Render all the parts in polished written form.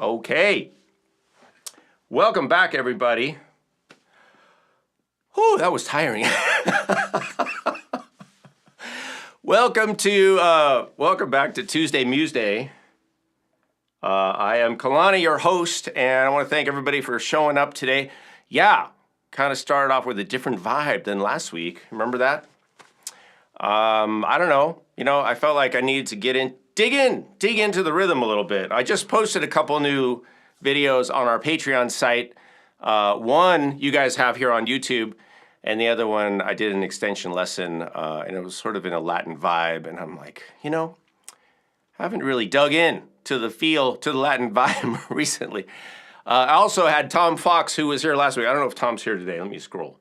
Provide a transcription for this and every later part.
Okay. Welcome back, everybody. Whew, that was tiring. Welcome back to Tuesday Museday. I am Kalani, your host, and I want to thank everybody for showing up today. Yeah, kind of started off with a different vibe than last week. Remember that? I don't know. I felt like I needed to dig into the rhythm a little bit. I just posted a couple new videos on our Patreon site. One you guys have here on YouTube, and the other one I did an extension lesson, and it was sort of in a Latin vibe. And I'm like, I haven't really dug in to the Latin vibe recently. I also had Tom Fox, who was here last week. I don't know if Tom's here today. Let me scroll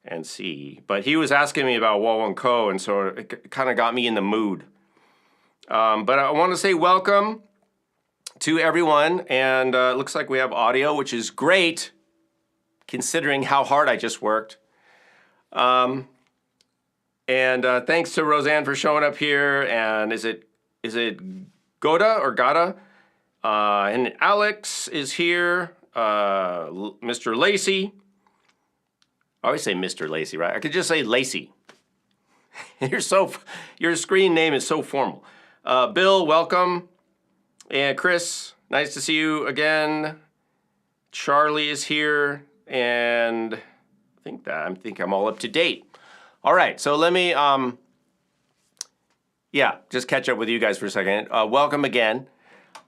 and see. But he was asking me about Wawonko, and so it kind of got me in the mood. But I want to say welcome to everyone, and it looks like we have audio, which is great, considering how hard I just worked. And thanks to Roseanne for showing up here, and is it Goda or Gada? And Alex is here, Mr. Lacey. I always say Mr. Lacey, right? I could just say Lacey. Your screen name is so formal. Bill, welcome. And Chris, nice to see you again. Charlie is here, and I think I'm all up to date. All right, so let me just catch up with you guys for a second. Welcome again.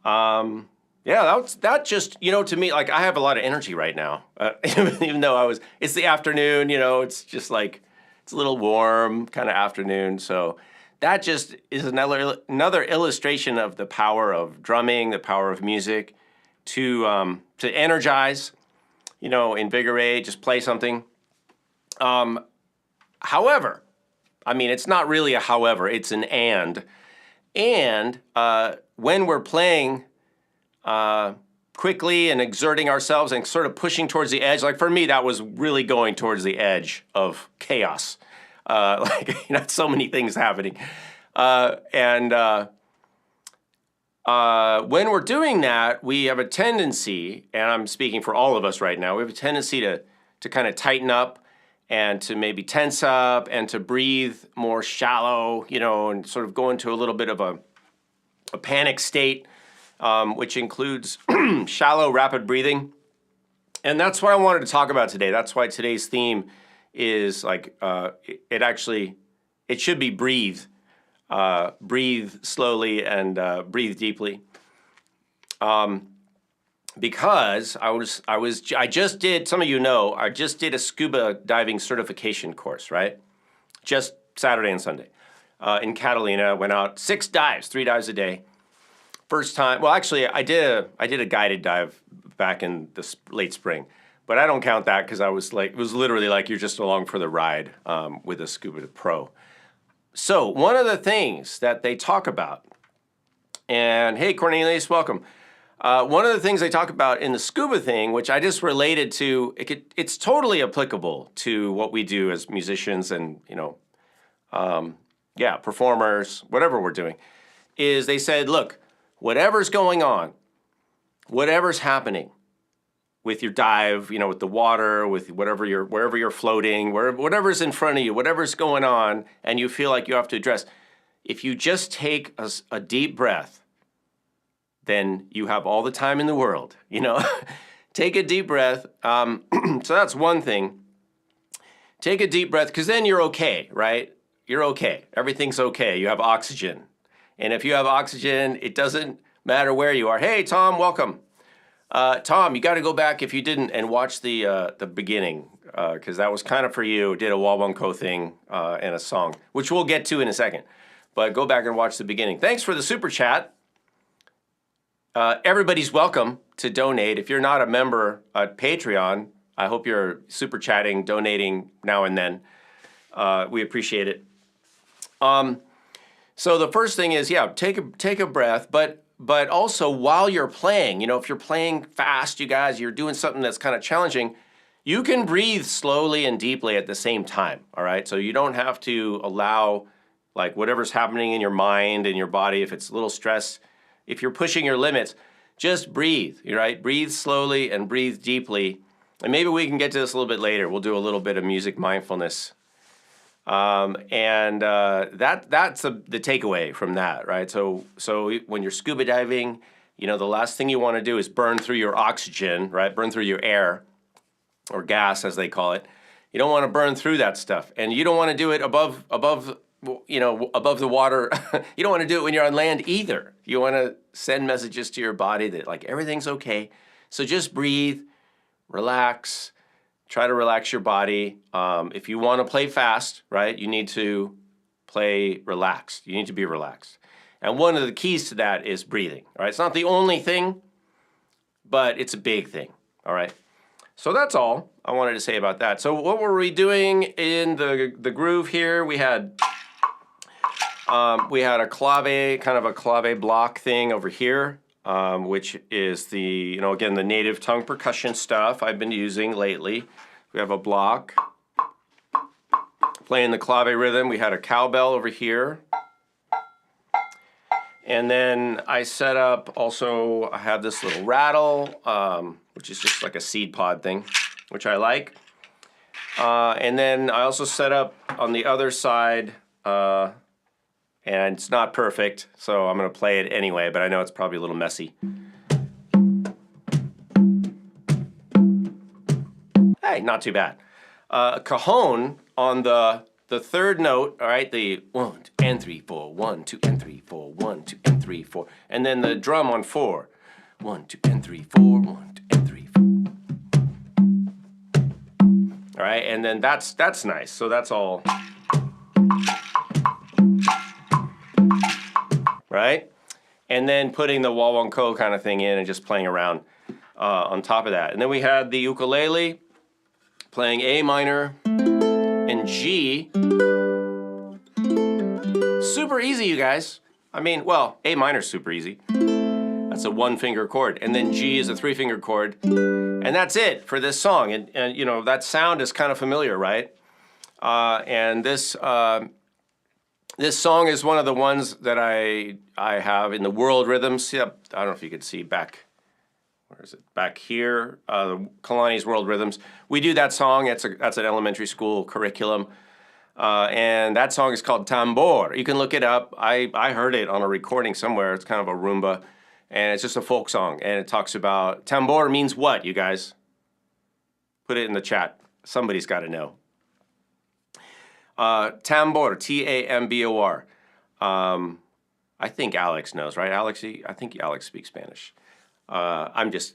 That just, to me, like, I have a lot of energy right now, even though it's the afternoon, it's just like, it's a little warm kind of afternoon. So that just is another illustration of the power of drumming, the power of music to energize, invigorate, just play something. However, it's not really a however, it's an and. And when we're playing quickly and exerting ourselves and sort of pushing towards the edge, like for me, that was really going towards the edge of chaos. So many things happening. When we're doing that, we have a tendency, and I'm speaking for all of us right now, we have a tendency to kind of tighten up and to maybe tense up and to breathe more shallow, and sort of go into a little bit of a panic state, which includes shallow, rapid breathing. And that's what I wanted to talk about today. That's why today's theme is like, it should be breathe. Breathe slowly and breathe deeply. Because I just did, some of you know, I just did a scuba diving certification course, right? Just Saturday and Sunday. In Catalina, went out 3 dives a day. First time, well, actually, I did a guided dive back in the late spring, but I don't count that because it was literally like you're just along for the ride with a scuba pro. So one of the things that they talk about, and hey, Cornelius, welcome. One of the things they talk about in the scuba thing, which I just related to, it's totally applicable to what we do as musicians and, performers, whatever we're doing, is they said, look, whatever's going on, whatever's happening with your dive, with the water, with wherever you're floating, whatever's in front of you, whatever's going on, and you feel like you have to address, if you just take a deep breath, then you have all the time in the world, Take a deep breath. So that's one thing. Take a deep breath, because then you're okay, right? You're okay. Everything's okay. You have oxygen. And if you have oxygen, it doesn't matter where you are. Hey, Tom, welcome. Tom, you got to go back if you didn't and watch the beginning, because that was kind of for you. Did a Wawonko thing and a song, which we'll get to in a second. But go back and watch the beginning. Thanks for the super chat. Everybody's welcome to donate. If you're not a member at Patreon, I hope you're super chatting, donating now and then. We appreciate it. So the first thing is, take a breath, but also while you're playing, if you're playing fast, you guys, you're doing something that's kind of challenging, you can breathe slowly and deeply at the same time, all right? So you don't have to allow, like, whatever's happening in your mind and your body, if it's a little stress, if you're pushing your limits, just breathe, right? Breathe slowly and breathe deeply. And maybe we can get to this a little bit later. We'll do a little bit of music mindfulness. That's the takeaway from that, right? So when you're scuba diving, the last thing you want to do is burn through your oxygen, right? Burn through your air, or gas as they call it. You don't want to burn through that stuff, and you don't want to do it above the water. You don't want to do it when you're on land either. You want to send messages to your body that like everything's okay. So just breathe, relax, try to relax your body. If you want to play fast, right, you need to play relaxed. You need to be relaxed. And one of the keys to that is breathing, all right? It's not the only thing, but it's a big thing, all right? So that's all I wanted to say about that. So what were we doing in the groove here? We had a clave, kind of a clave block thing over here, which is the, again, the native tongue percussion stuff I've been using lately. We have a block playing the clave rhythm. We had a cowbell over here. And then I set up also, I have this little rattle, which is just like a seed pod thing, which I like. And then I also set up on the other side, and it's not perfect, so I'm going to play it anyway, but I know it's probably a little messy. Hey, not too bad. Cajon on the third note, all right, the 1, 2, and 3, 4, 1, 2, and 3, 4, 1, 2, and 3, 4, and then the drum on 4, 1, 2, and 3, 4, 1, 2, and 3, 4. All right, and then that's nice. So that's all. Right? And then putting the wah-wah-ko kind of thing in and just playing around on top of that. And then we had the ukulele playing A minor and G. Super easy, you guys. I mean, well, A minor's super easy. That's a 1-finger chord. And then G is a 3-finger chord. And that's it for this song. And that sound is kind of familiar, right? And this song is one of the ones that I have in the world rhythms. Yep, I don't know if you could see back. Where is it? Back here, Kalani's World Rhythms. We do that song. That's an elementary school curriculum. And that song is called Tambor. You can look it up. I heard it on a recording somewhere. It's kind of a rumba. And it's just a folk song. And it talks about, Tambor means what, you guys? Put it in the chat. Somebody's got to know. Tambor, T-A-M-B-O-R. I think Alex knows, right, Alex? I think Alex speaks Spanish. I'm just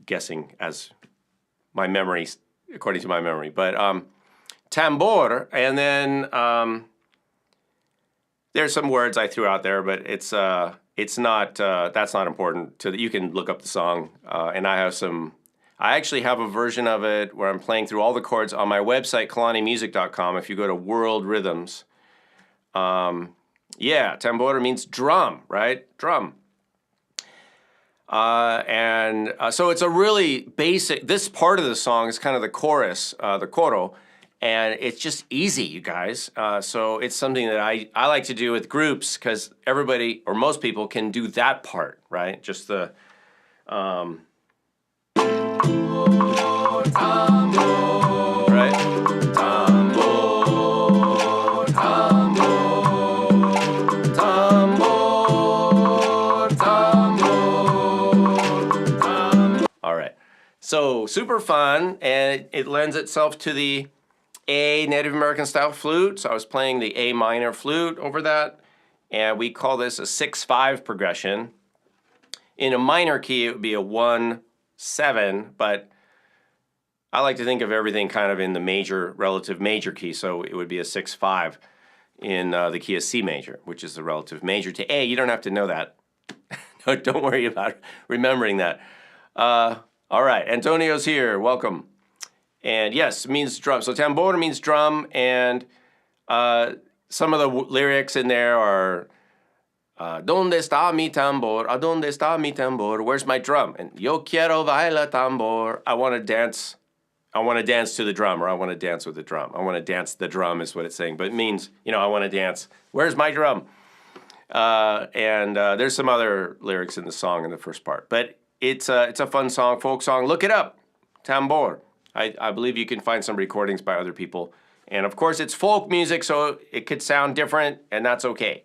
guessing as my memory, according to my memory. But tambor, and then there's some words I threw out there, but it's not that's not important. You can look up the song, and I actually have a version of it where I'm playing through all the chords on my website, kalanimusic.com. If you go to World Rhythms, tambor means drum, right? Drum. So it's a really basic, this part of the song is kind of the chorus, the coro, and it's just easy, you guys. So it's something that I like to do with groups because everybody, or most people, can do that part, right? Just the, right? So super fun, and it lends itself to the A Native American style flute. So I was playing the A minor flute over that, and we call this a 6/5 progression. In a minor key, it would be a 1/7, but I like to think of everything kind of in the relative major key, so it would be a 6/5 in the key of C major, which is the relative major to A. You don't have to know that. No, don't worry about remembering that. All right, Antonio's here. Welcome. And yes, it means drum. So tambor means drum, and some of the lyrics in there are ¿Dónde está mi tambor? ¿Dónde está mi tambor? Where's my drum? And yo quiero bailar tambor. I want to dance. I want to dance to the drum, or I want to dance with the drum. I want to dance the drum is what it's saying, but it means, I want to dance. Where's my drum? And there's some other lyrics in the song in the first part. But it's a fun song, folk song. Look it up, Tambor. I believe you can find some recordings by other people. And of course, it's folk music, so it could sound different, and that's okay.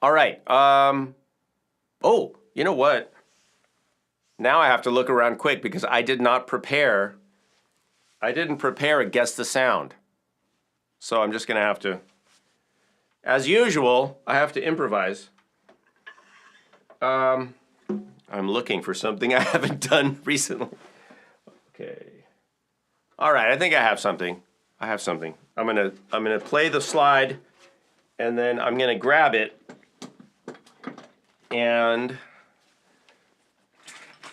All right. Oh, you know what? Now I have to look around quick because I did not prepare. I didn't prepare a guess the sound. So I'm just going to have to, as usual, I have to improvise. I'm looking for something I haven't done recently. Okay. All right, I think I have something. I'm gonna play the slide, and then I'm gonna grab it and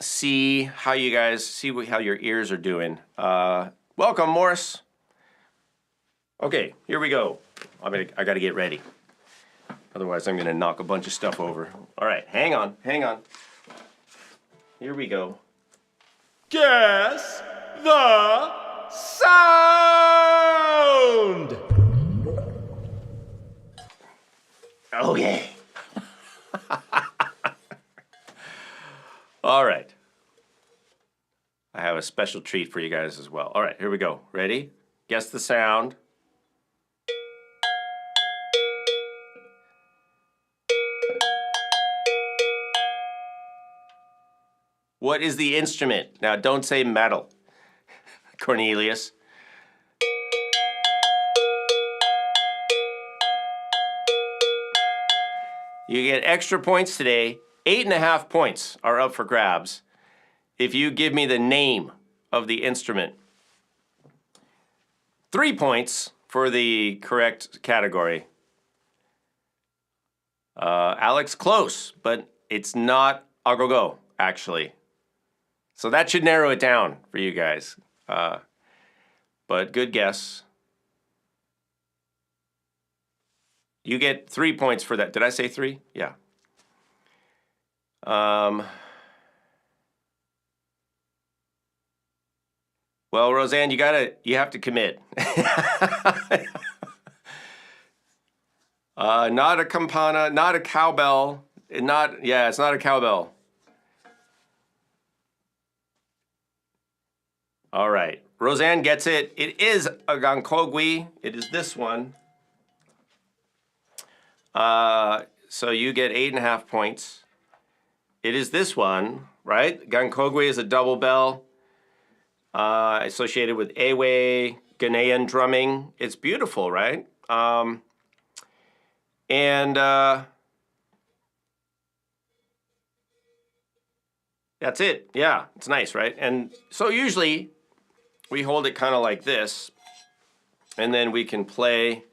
see how you guys how your ears are doing. Welcome, Morris. Okay, here we go. I gotta get ready. Otherwise, I'm gonna knock a bunch of stuff over. All right, hang on. Here we go. Guess the sound! Oh, yeah. All right. I have a special treat for you guys as well. All right, here we go. Ready? Guess the sound. What is the instrument? Now, don't say metal, Cornelius. You get extra points today. 8.5 points are up for grabs if you give me the name of the instrument. 3 points for the correct category. Alex, close, but it's not agogo, actually. So that should narrow it down for you guys. But good guess. You get 3 points for that. Did I say 3? Yeah. Well, Roseanne, you have to commit. Not a campana, not a cowbell, it's not a cowbell. All right, Roseanne gets it. It is a gankogwi. It is this one. So you get 8.5 points. It is this one, right? Gankogwi is a double bell associated with Ewe, Ghanaian drumming. It's beautiful, right? That's it. Yeah, it's nice, right? And so usually we hold it kind of like this, and then we can play.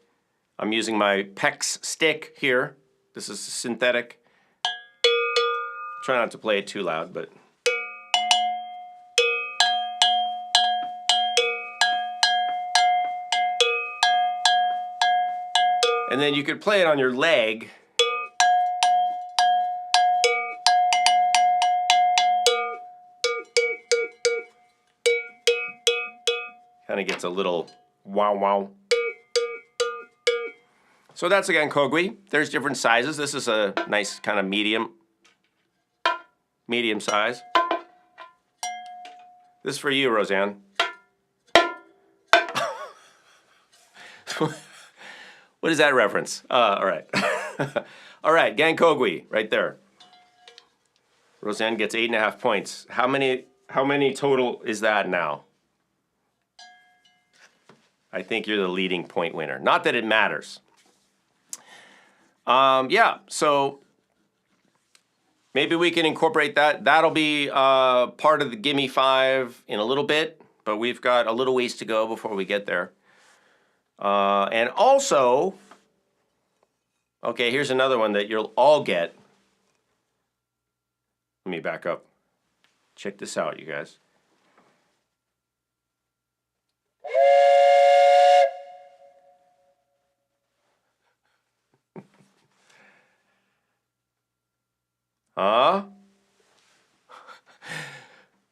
I'm using my PEX stick here. This is synthetic. Try not to play it too loud, but. And then you could play it on your leg. Kind of gets a little wow wow. So that's again kogwi. There's different sizes. This is a nice kind of medium size. This is for you, Roseanne. What is that reference? All right. All right, gankogwi, right there. Roseanne gets 8.5 points. How many total is that now? I think you're the leading point winner. Not that it matters. Yeah, so maybe we can incorporate that. That'll be part of the Gimme 5 in a little bit, but we've got a little ways to go before we get there. And also, okay, here's another one that you'll all get. Let me back up. Check this out, you guys. Huh?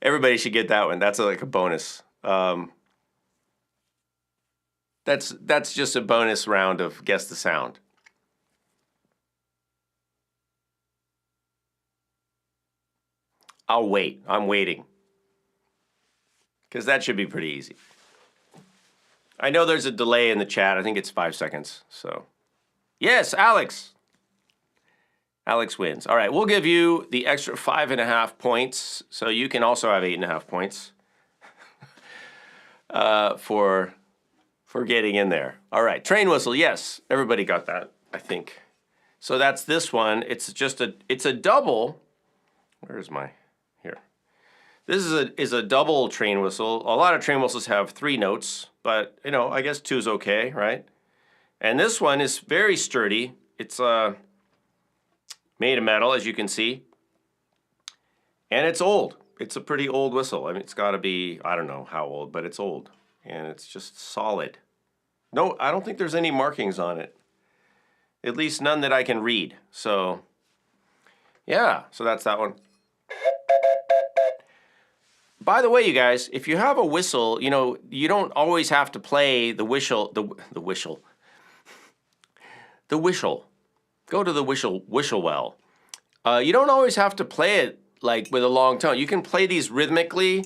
Everybody should get that one. That's like a bonus. That's just a bonus round of Guess the Sound. I'll wait. I'm waiting. Because that should be pretty easy. I know there's a delay in the chat. I think it's 5 seconds. So, yes, Alex. Alex wins. All right, we'll give you the extra 5.5 points, so you can also have 8.5 points for getting in there. All right, train whistle. Yes, everybody got that, I think. So that's this one. It's a double. Where's my here? This is a double train whistle. A lot of train whistles have 3 notes, but I guess 2 is okay, right? And this one is very sturdy. It's made of metal, as you can see. And it's old. It's a pretty old whistle. I mean, it's got to be, I don't know how old, but it's old. And it's just solid. No, I don't think there's any markings on it. At least none that I can read. So, yeah, so that's that one. By the way, you guys, if you have a whistle, you don't always have to play the whistle, the whistle. The whistle. Go to the whistle well. You don't always have to play it like with a long tone. You can play these rhythmically.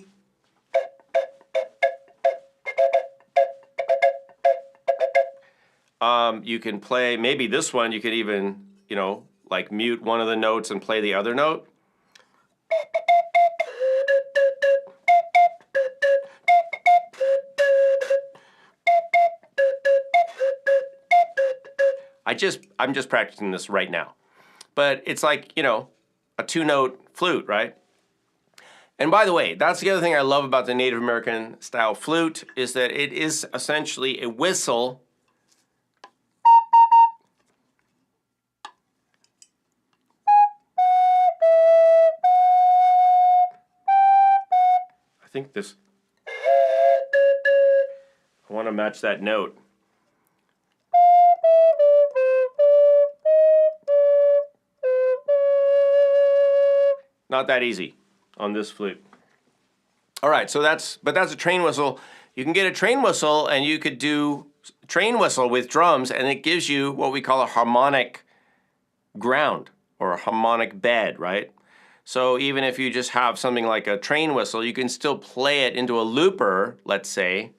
You can play, maybe this one, you could even, like mute one of the notes and play the other note. I'm just practicing this right now. But it's like, a 2-note flute, right? And by the way, that's the other thing I love about the Native American style flute is that it is essentially a whistle. I think I want to match that note. Not that easy on this flute. All right, so that's a train whistle. You can get a train whistle and you could do train whistle with drums and it gives you what we call a harmonic ground or a harmonic bed, right? So even if you just have something like a train whistle, you can still play it into a looper, let's say,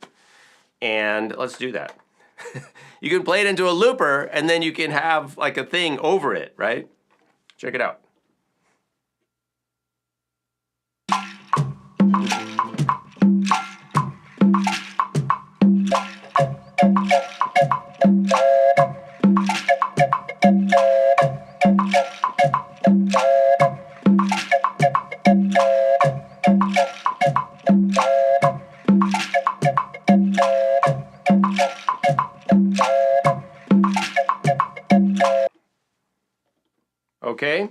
and let's do that. You can play it into a looper and then you can have like a thing over it, right? Check it out. Okay?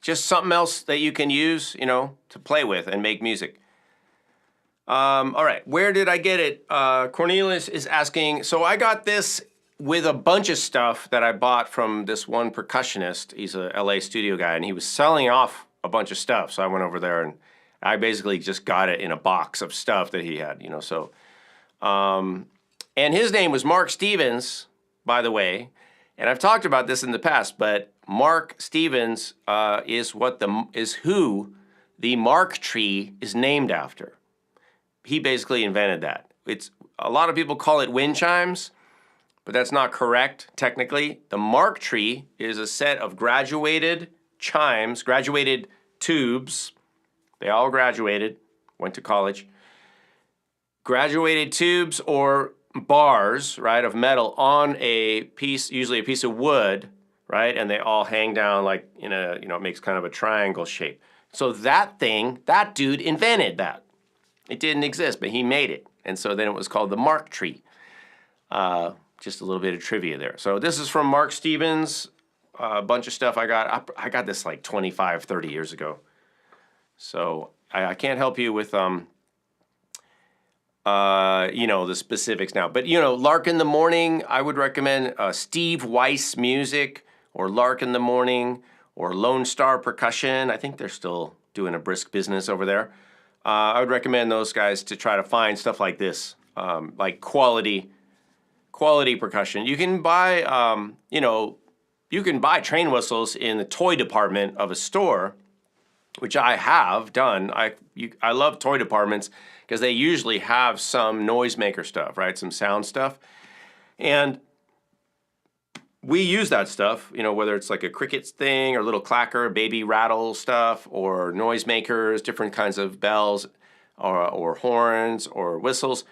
Just something else that you can use, to play with and make music. All right, where did I get it? Cornelius is asking, so I got this with a bunch of stuff that I bought from this one percussionist. He's a LA studio guy, and he was selling off a bunch of stuff. So I went over there, and I basically just got it in a box of stuff that he had, so. And his name was Mark Stevens, by the way. And I've talked about this in the past, but Mark Stevens is who the Mark tree is named after. He basically invented that. A lot of people call it wind chimes, but that's not correct technically. The Mark tree is a set of graduated chimes, graduated tubes. They all graduated, went to college. Graduated tubes or bars, right, of metal on a piece, usually a piece of wood, right, and they all hang down like in a, it makes kind of a triangle shape. So that dude invented that. It didn't exist, but he made it, and so then it was called the Mark tree. Just a little bit of trivia there. So this is from Mark Stevens, a bunch of stuff I got. I got this like 25, 30 years ago. So I can't help you with the specifics now. But, Lark in the Morning, I would recommend Steve Weiss Music or Lark in the Morning or Lone Star Percussion. I think they're still doing a brisk business over there. I would recommend those guys to try to find stuff like this, like quality percussion. You can buy, you can buy train whistles in the toy department of a store, which I have done. I love toy departments because they usually have some noisemaker stuff, right? Some sound stuff. And we use that stuff, whether it's like a cricket thing or a little clacker, baby rattle stuff, or noisemakers, different kinds of bells or horns or whistles.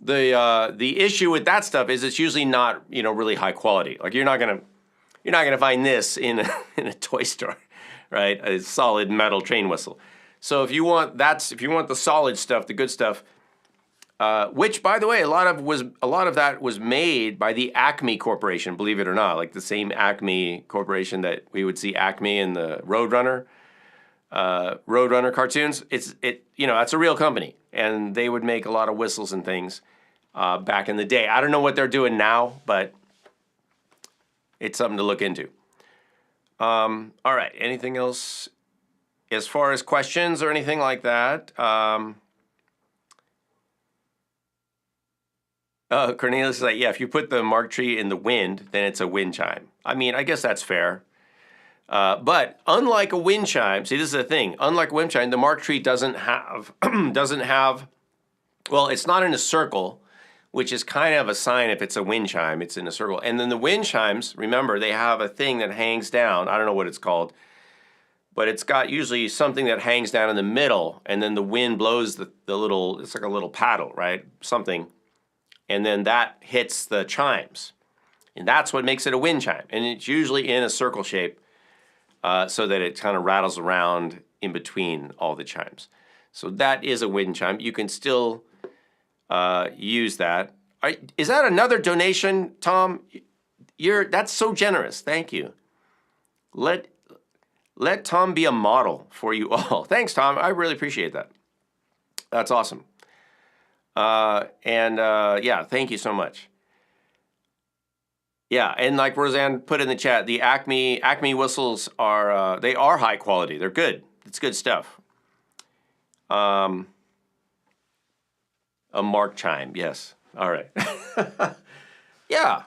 The issue with that stuff is it's usually not, really high quality. Like you're not gonna find this in a toy store, right? A solid metal train whistle. So if you want the solid stuff, the good stuff, which by the way, a lot of that was made by the Acme Corporation, believe it or not, like the same Acme Corporation that we would see Acme in the Roadrunner cartoons. That's a real company, and they would make a lot of whistles and things back in the day. I don't know what they're doing now, but it's something to look into. All right. Anything else as far as questions or anything like that? Cornelius is like, yeah, if you put the mark tree in the wind, then it's a wind chime. I mean, I guess that's fair. But unlike a wind chime, see, this is the thing. Unlike a wind chime, the mark tree doesn't have, well, it's not in a circle, which is kind of a sign if it's a wind chime, it's in a circle. And then the wind chimes, remember, they have a thing that hangs down. I don't know what it's called, but it's got usually something that hangs down in the middle, and then the wind blows the little, it's like a little paddle, right? Something. And then that hits the chimes. And that's what makes it a wind chime. And it's usually in a circle shape so that it kind of rattles around in between all the chimes. So that is a wind chime. You can still use that. Is that another donation, Tom? That's so generous. Thank you. Let Tom be a model for you all. Thanks, Tom. I really appreciate that. That's awesome. Yeah, thank you so much. Yeah, and like Roseanne put in the chat, the Acme whistles are they are high quality. They're good. It's good stuff. A mark chime, yes. All right. Yeah.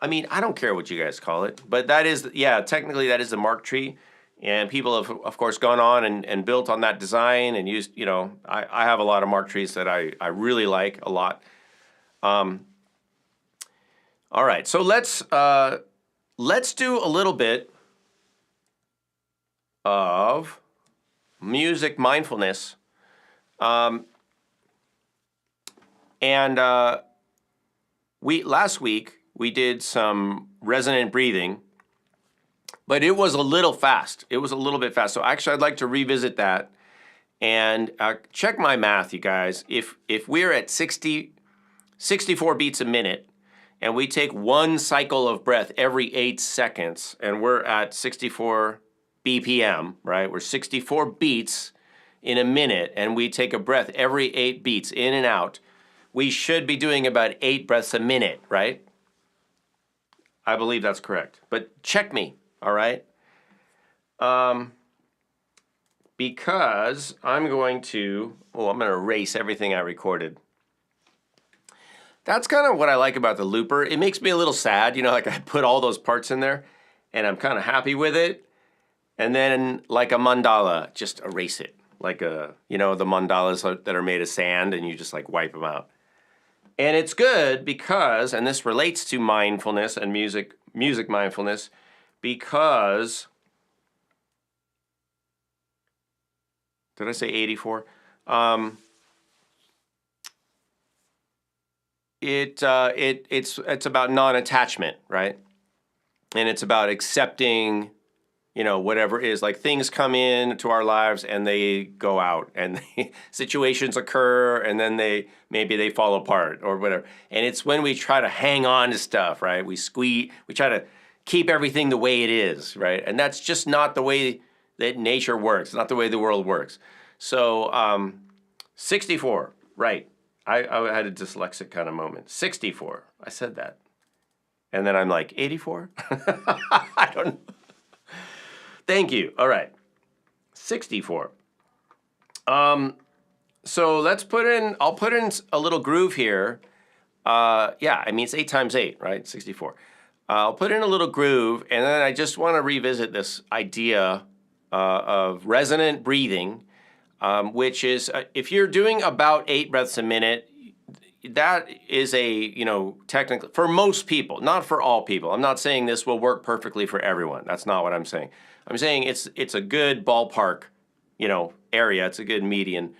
I mean, I don't care what you guys call it, but that is, yeah, technically that is the mark tree. And people have, of course, gone on and built on that design and used, I have a lot of mark trees that I really like a lot. All right, so let's do a little bit of music mindfulness. Last week we did some resonant breathing. But it was a little fast. It was a little bit fast. So actually, I'd like to revisit that and check my math, you guys. If we're at 64 beats a minute, and we take one cycle of breath every 8 seconds, and we're at 64 BPM, right? We're 64 beats in a minute, and we take a breath every 8 beats in and out. We should be doing about 8 breaths a minute, right? I believe that's correct. But check me. All right, because I'm going to erase everything I recorded. That's kind of what I like about the looper. It makes me a little sad, like I put all those parts in there and I'm kind of happy with it. And then like a mandala, just erase it. Like the mandalas that are made of sand and you just like wipe them out. And it's good because, and this relates to mindfulness and music mindfulness, because, did I say 84? It's about non-attachment, right? And it's about accepting, whatever it is. Like things come in to our lives and they go out, and situations occur, and then maybe they fall apart or whatever. And it's when we try to hang on to stuff, right? We try to keep everything the way it is, right? And that's just not the way that nature works, not the way the world works. So 64, right. I had a dyslexic kind of moment. 64, I said that. And then I'm like, 84? I don't know. Thank you. All right. 64. So let's I'll put in a little groove here. Yeah, I mean, it's 8 times 8, right? 64. I'll put in a little groove, and then I just want to revisit this idea of resonant breathing, which is if you're doing about 8 breaths a minute, that is technically for most people, not for all people. I'm not saying this will work perfectly for everyone. That's not what I'm saying. I'm saying it's a good ballpark, area. It's a good median.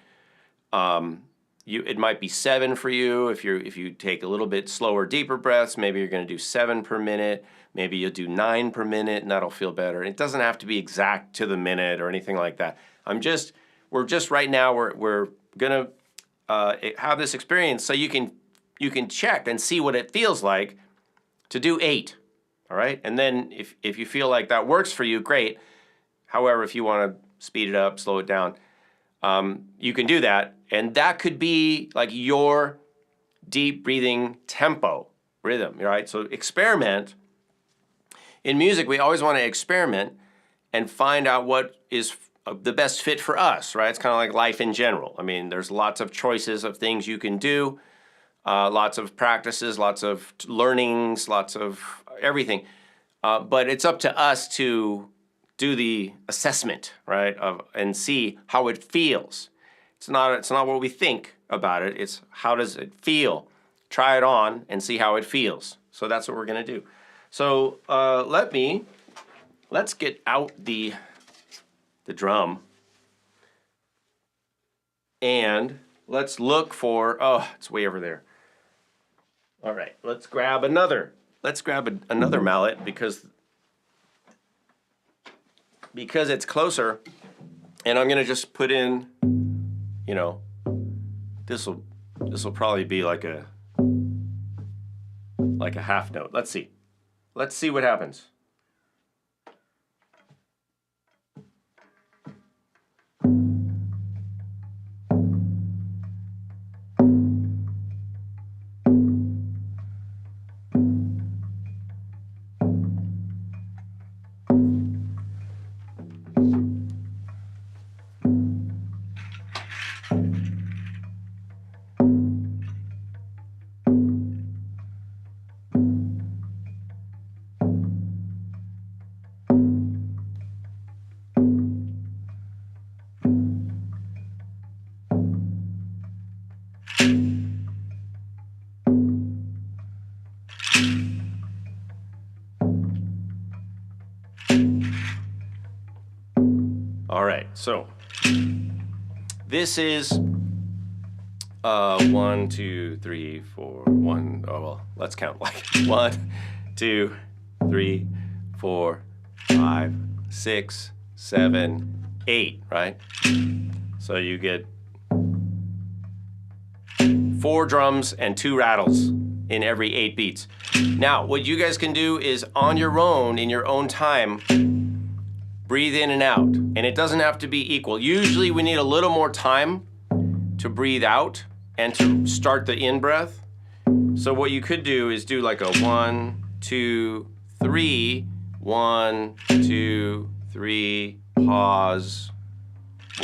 It might be 7 for you if you take a little bit slower, deeper breaths. Maybe you're going to do 7 per minute. Maybe you'll do 9 per minute, and that'll feel better. It doesn't have to be exact to the minute or anything like that. We're just right now we're gonna have this experience so you can check and see what it feels like to do 8. All right, and then if you feel like that works for you, great. However, if you want to speed it up, slow it down, you can do that, and that could be like your deep breathing tempo rhythm. Right, so experiment. In music, we always want to experiment and find out what is the best fit for us, right? It's kind of like life in general. I mean, there's lots of choices of things you can do, lots of practices, lots of learnings, lots of everything. But it's up to us to do the assessment, right, and see how it feels. It's not what we think about it. It's how does it feel? Try it on and see how it feels. So that's what we're going to do. So let's get out the drum, and let's look for, it's way over there. All right, let's grab another mallet because it's closer, and I'm gonna just put in, this will probably be like a half note. Let's see what happens. All right, so this is 1, 2, 3, 4, 1. Oh well, let's count like 1, 2, 3, 4, 5, 6, 7, 8, right? So you get 4 drums and 2 rattles in every 8 beats. Now, what you guys can do is on your own, in your own time, breathe in and out, and it doesn't have to be equal. Usually we need a little more time to breathe out and to start the in breath. So what you could do is do like a 1, 2, 3, 1, 2, 3, pause,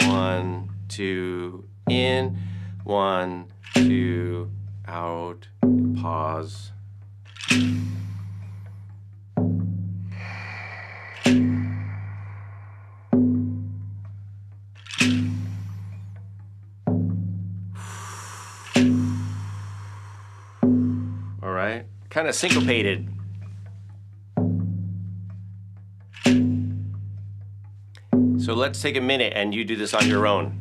1, 2, in, 1, 2, out, pause. All right, kind of syncopated. So let's take a minute and you do this on your own.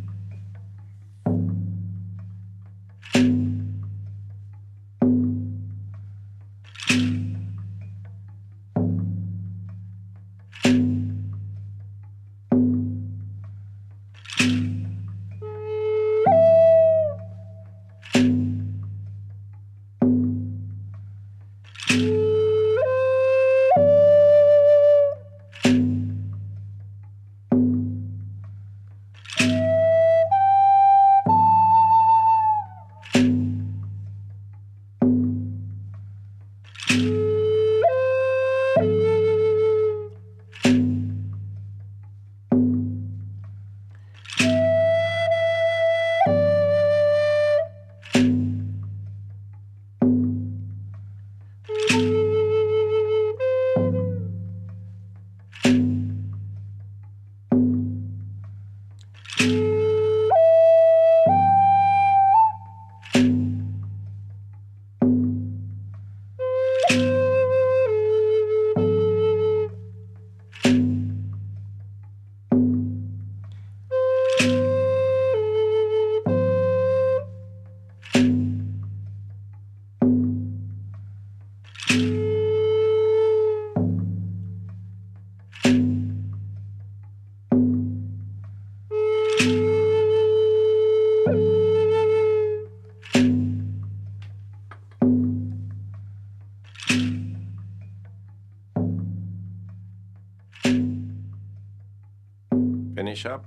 Finish up.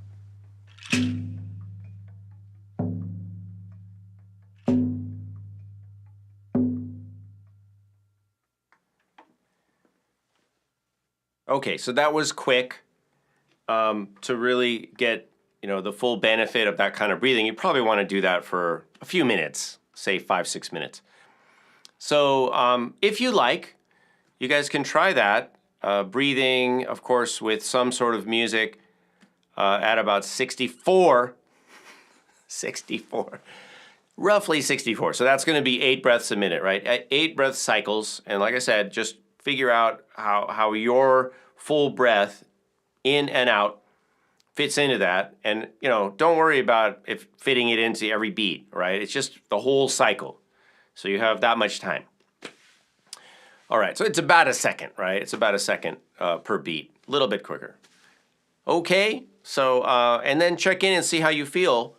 Okay, so that was quick. To really get, the full benefit of that kind of breathing, you probably want to do that for a few minutes, say 5-6 minutes. So if you like, you guys can try that. Breathing, of course, with some sort of music at about 64, roughly 64. So that's going to be 8 breaths a minute, right? At 8 breath cycles. And like I said, just figure out how your full breath in and out fits into that. And, don't worry about if fitting it into every beat, right? It's just the whole cycle. So you have that much time. All right, so it's about a second, right? It's about a second per beat, a little bit quicker. Okay, so, and then check in and see how you feel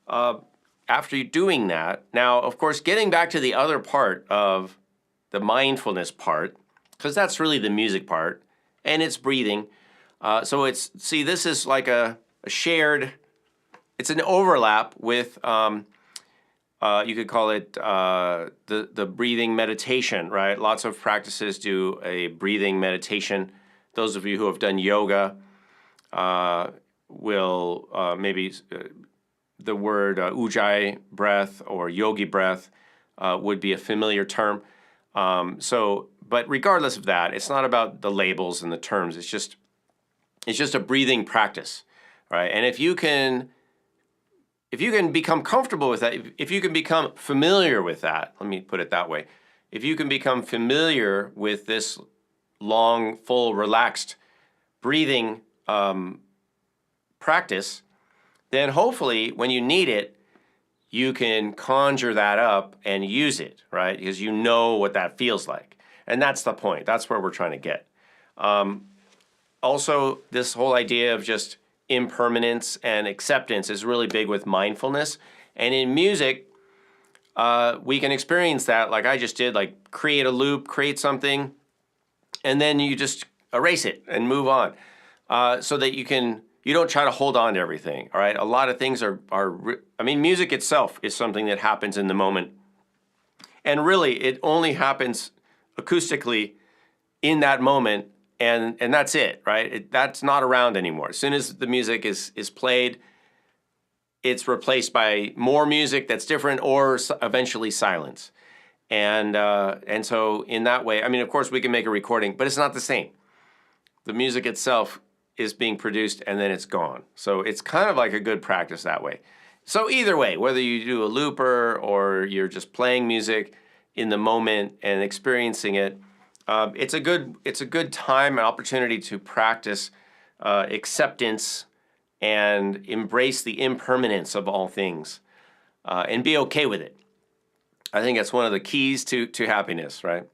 after you're doing that. Now, of course, getting back to the other part of the mindfulness part, because that's really the music part, and it's breathing. So this is like a shared, it's an overlap with, you could call it the breathing meditation, right? Lots of practices do a breathing meditation. Those of you who have done yoga will maybe the word ujjayi breath or yogi breath would be a familiar term. But regardless of that, it's not about the labels and the terms. It's just a breathing practice, right? And if you can become comfortable with that, if you can become familiar with that, let me put it that way. If you can become familiar with this long, full, relaxed breathing practice, then hopefully when you need it, you can conjure that up and use it, right? Because you know what that feels like. And that's the point. That's where we're trying to get. Also, this whole idea of just impermanence and acceptance is really big with mindfulness. And in music, we can experience that like I just did, like create a loop, create something, and then you just erase it and move on so that you don't try to hold on to everything, all right? A lot of things music itself is something that happens in the moment. And really, it only happens acoustically in that moment, and that's it, right? That's not around anymore. As soon as the music is played, it's replaced by more music that's different or eventually silence. And so in that way, of course, we can make a recording, but it's not the same. The music itself is being produced and then it's gone. So it's kind of like a good practice that way. So either way, whether you do a looper or you're just playing music in the moment and experiencing it, it's a good time and opportunity to practice acceptance and embrace the impermanence of all things and be okay with it. I think that's one of the keys to happiness, right?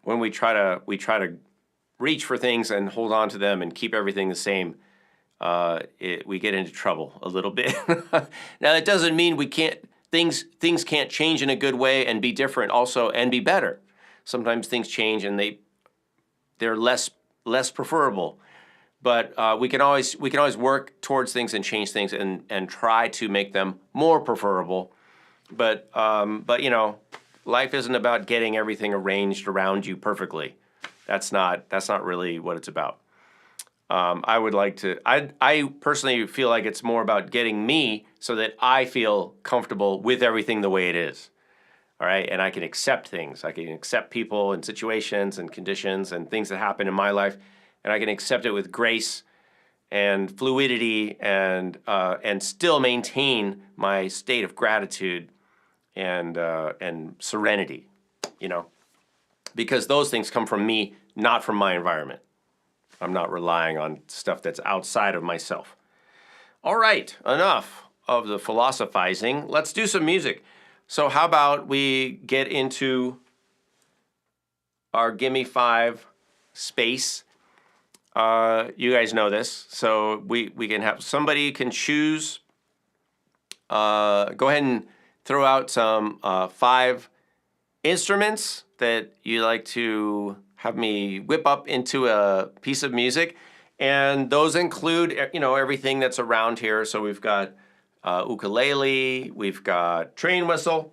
When we try to reach for things and hold on to them and keep everything the same, we get into trouble a little bit. Now, it doesn't mean things can't change in a good way and be different also and be better. Sometimes things change and they're less preferable. But we can always work towards things and change things and try to make them more preferable. But life isn't about getting everything arranged around you perfectly. That's not really what it's about. I personally feel like it's more about getting me so that I feel comfortable with everything the way it is. All right, and I can accept things. I can accept people and situations and conditions and things that happen in my life, and I can accept it with grace and fluidity and still maintain my state of gratitude and serenity, because those things come from me, not from my environment. I'm not relying on stuff that's outside of myself. All right, enough of the philosophizing. Let's do some music. So how about we get into our Gimme 5 space. You guys know this. So we can have, somebody can choose, go ahead and throw out some 5 instruments that you like to have me whip up into a piece of music. And those include, everything that's around here. So we've got ukulele, we've got train whistle,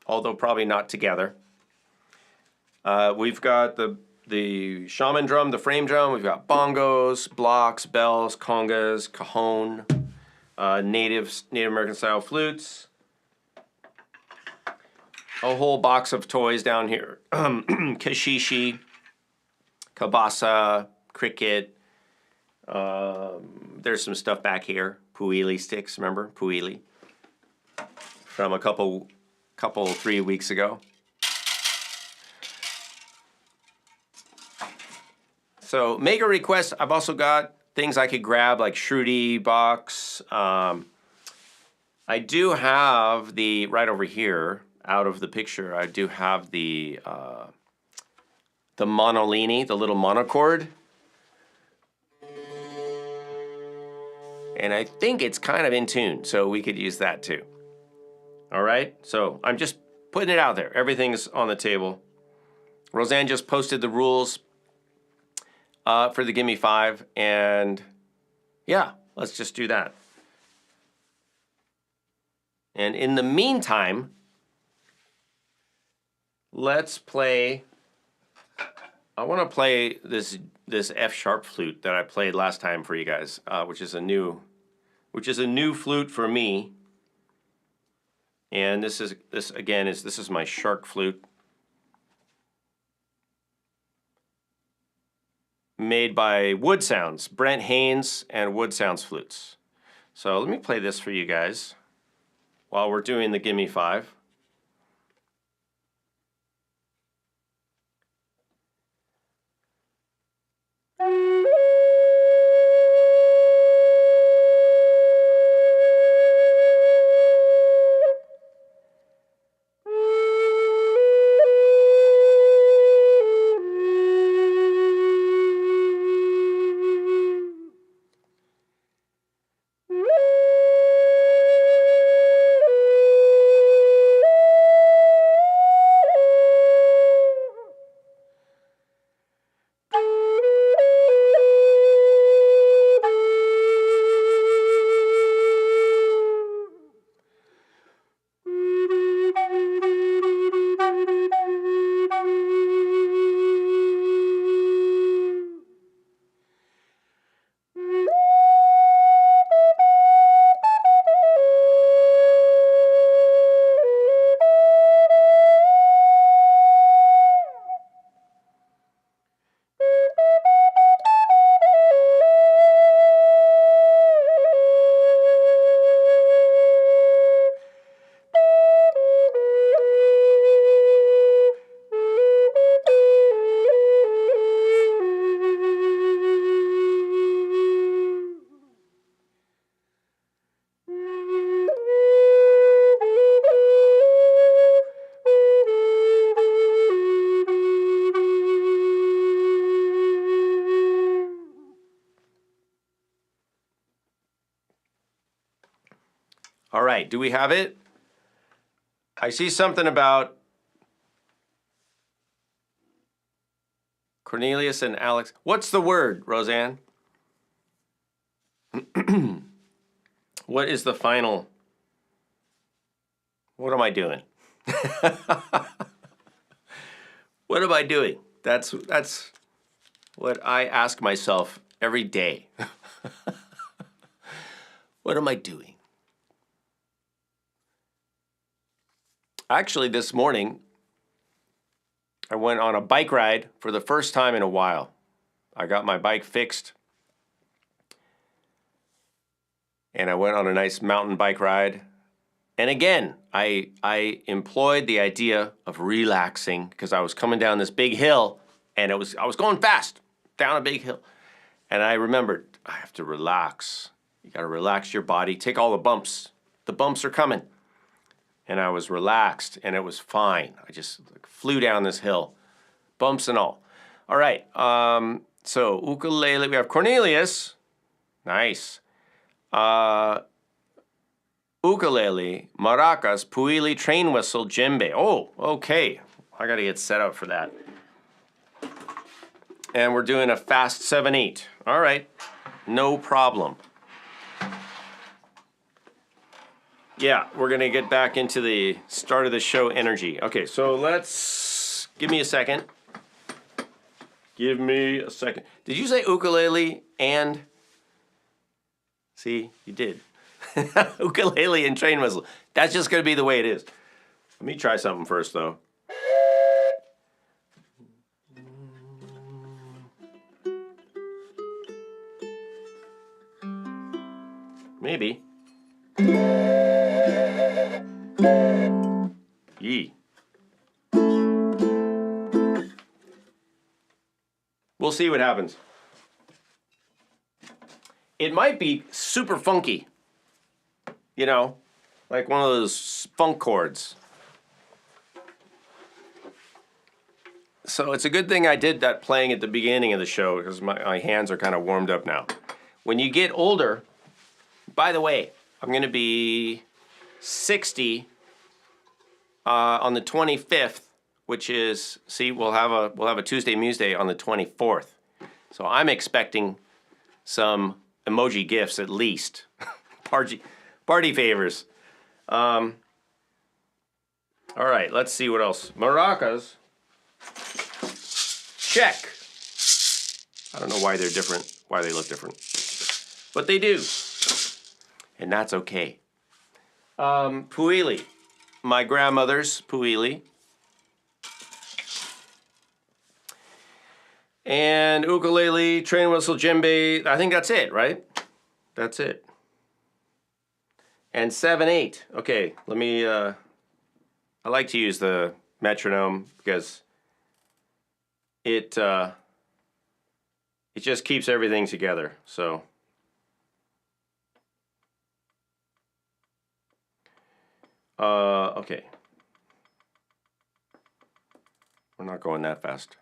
although probably not together. We've got the shaman drum, the frame drum. We've got bongos, blocks, bells, congas, cajon, Native American style flutes. A whole box of toys down here. Kashishi, kabasa, cricket. There's some stuff back here. Puili sticks, remember? Puili. From a couple 3 weeks ago. So make a request. I've also got things I could grab like Shruti box. I do have the, right over here, out of the picture, I do have the monolini, the little monochord. And I think it's kind of in tune, so we could use that too. All right, so I'm just putting it out there. Everything's on the table. Roseanne just posted the rules for the Gimme 5, and yeah, let's just do that. And in the meantime, let's play, I want to play this F sharp flute that I played last time for you guys, which is a new flute for me. And this is my shark flute, made by Wood Sounds, Brent Haynes and Wood Sounds Flutes. So let me play this for you guys while we're doing the Gimme 5. All right, do we have it? I see something about Cornelius and Alex. What's the word, Roseanne? What is the final? What am I doing? What am I doing? That's what I ask myself every day. What am I doing? Actually, this morning, I went on a bike ride for the first time in a while. I got my bike fixed, and I went on a nice mountain bike ride. And again, I employed the idea of relaxing because I was coming down this big hill, and I was going fast down a big hill. And I remembered, I have to relax. You got to relax your body. Take all the bumps. The bumps are coming. and I was relaxed, and it was fine. I just flew down this hill, bumps and all. All right, so ukulele, we have Cornelius. Nice. Ukulele, maracas, puili, train whistle, djembe. Oh, okay. I got to get set up for that. And we're doing a fast 7/8. All right, no problem. Yeah, we're going to get back into the start of the show energy. Okay, so give me a second. Give me a second. Did you say ukulele and? See, you did. Ukulele and train whistle. That's just going to be the way it is. Let me try something first, though. Maybe. Yee. We'll see what happens. It might be super funky. You know, like one of those funk chords. So it's a good thing I did that playing at the beginning of the show because my hands are kind of warmed up now. When you get older, by the way, I'm going to be 60 on the 25th, which is, see, we'll have a Tuesday Museday on the 24th. So I'm expecting some emoji gifts at least. Party favors. All right, let's see what else. Maracas. Check. I don't know why they're different, why they look different. But they do. And that's okay. Puili. My grandmother's puili. And ukulele, train whistle, djembe. I think that's it, right? That's it. And 7/8. Okay, let me, I like to use the metronome because it just keeps everything together, so. Okay. We're not going that fast.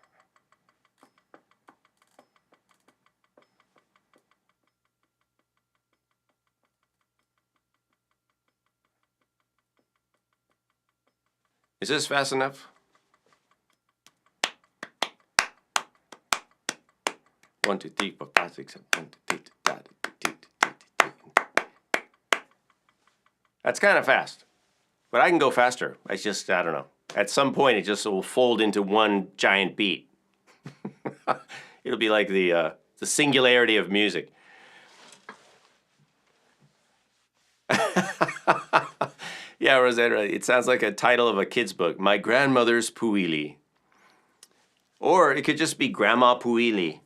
Is this fast enough? One, two, three, four, five, six, seven, 1, 2, 3, That's kind of fast, but I can go faster. I don't know. At some point, it just will fold into one giant beat. It'll be like the singularity of music. Yeah, Rosetta, it sounds like a title of a kid's book. My Grandmother's Puili. Or it could just be Grandma Puili.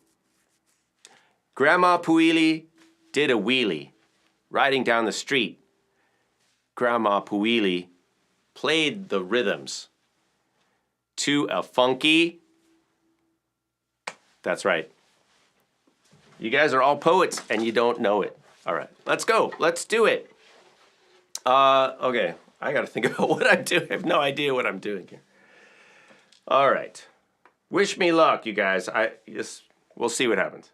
Grandma Puili did a wheelie riding down the street. Grandma Puili played the rhythms to a funky. That's right. You guys are all poets and you don't know it. All right, let's go. Let's do it. Okay, I gotta think about what I'm doing. I have no idea what I'm doing here. All right. Wish me luck, you guys. We'll see what happens.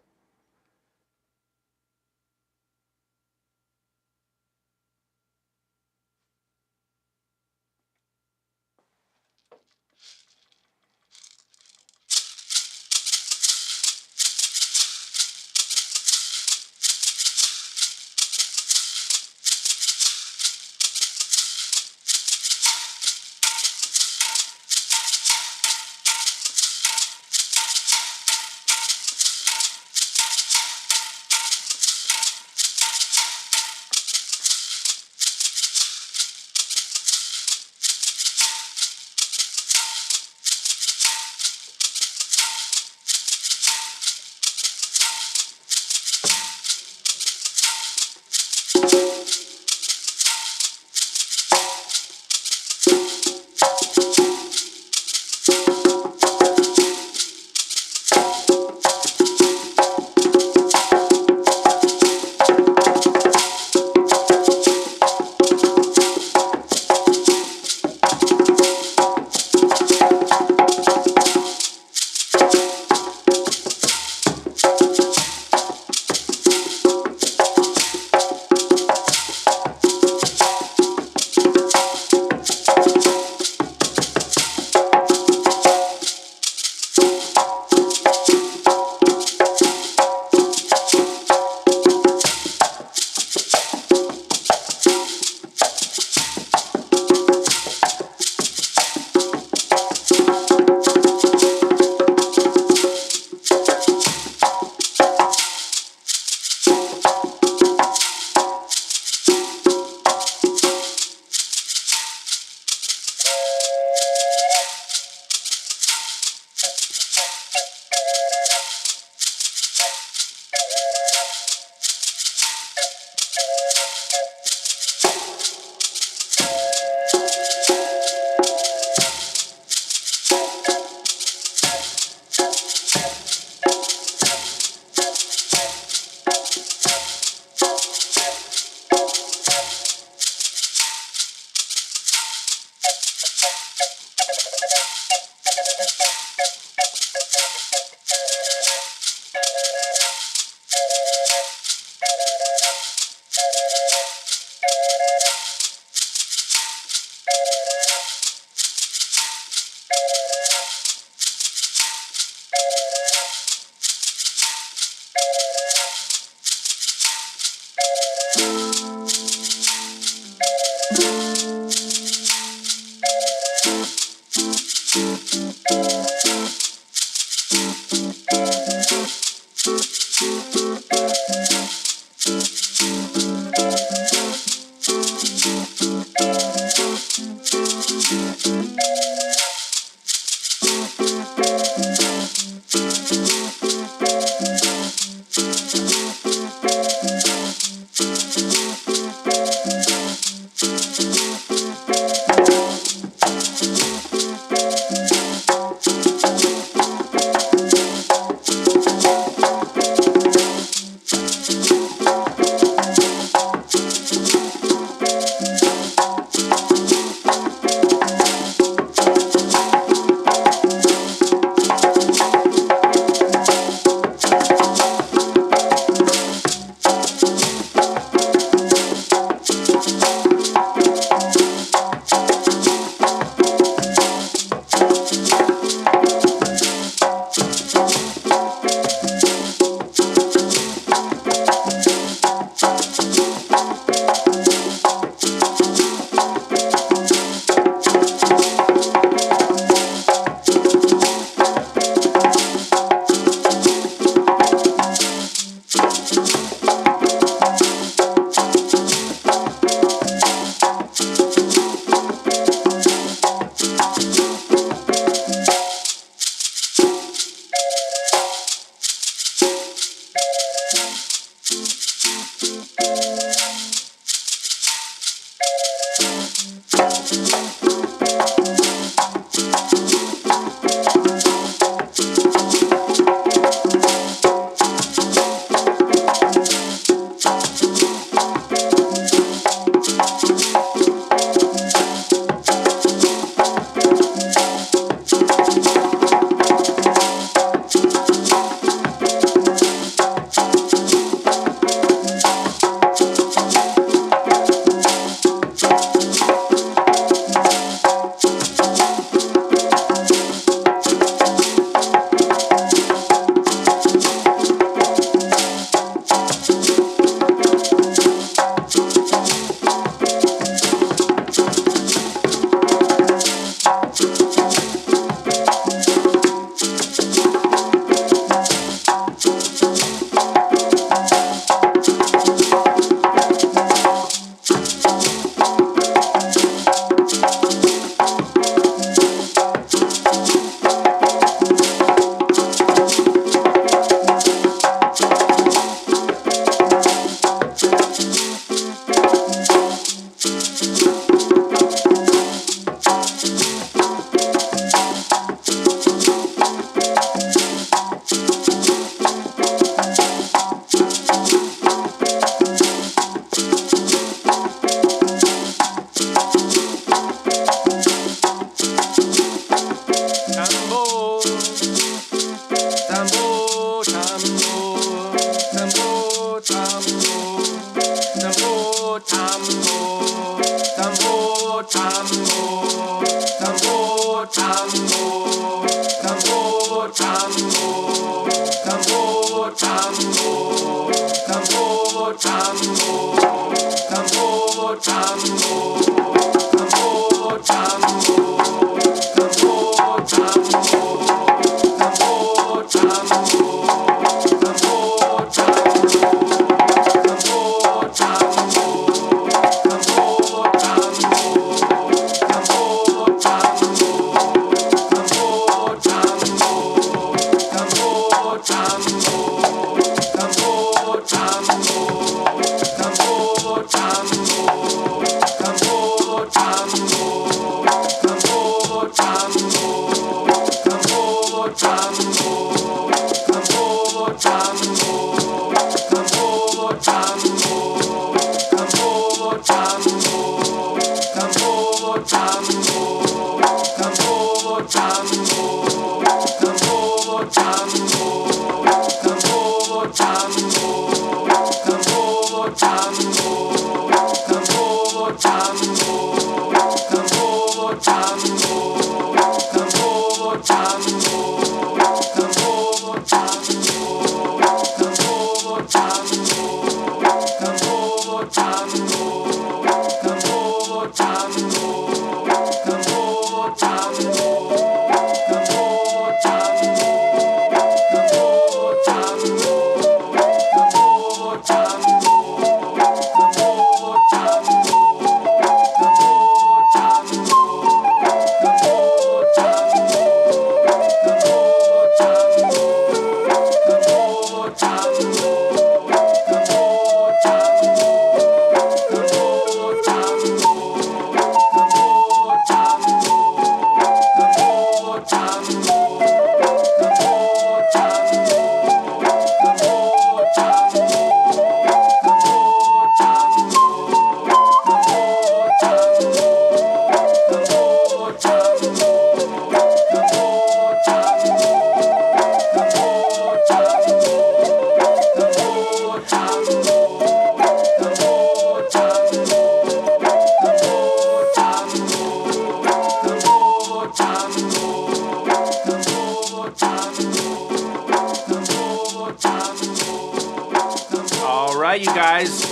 You guys.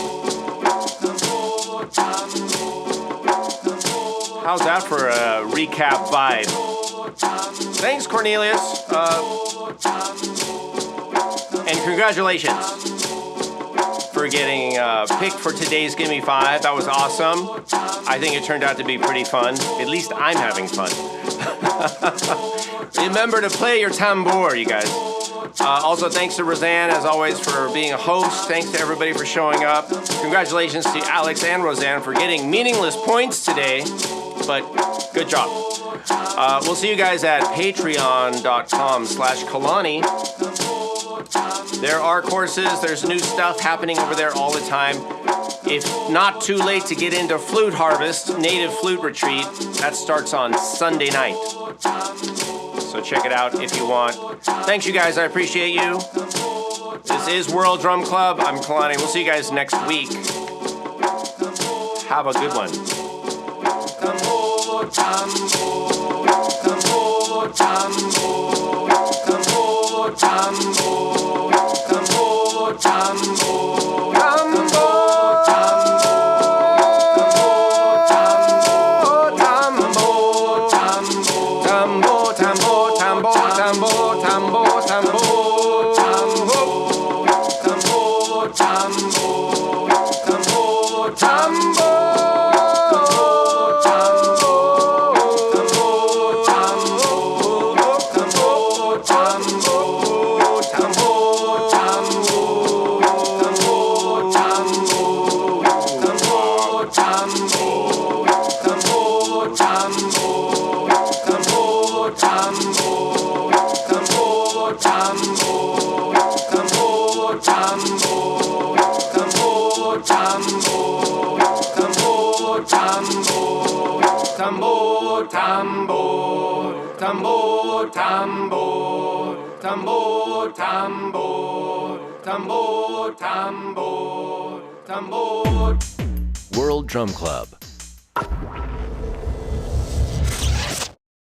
How's that for a recap vibe? Thanks, Cornelius. And congratulations for getting picked for today's Gimme 5. That was awesome. I think it turned out to be pretty fun. At least I'm having fun. Remember to play your tambor, you guys. Also, thanks to Roseanne, as always, for being a host. Thanks to everybody for showing up. Congratulations to Alex and Roseanne for getting meaningless points today, but good job. We'll see you guys at patreon.com/Kalani. There are courses. There's new stuff happening over there all the time. If not too late to get into Flute Harvest, Native Flute Retreat, that starts on Sunday night. So check it out if you want. Thanks, you guys. I appreciate you. This is World Drum Club. I'm Kalani. We'll see you guys next week. Have a good one. Tambor, tambor, tambor, tambor, tambor, tambor, tambor, tambor, tambor. World Drum Club.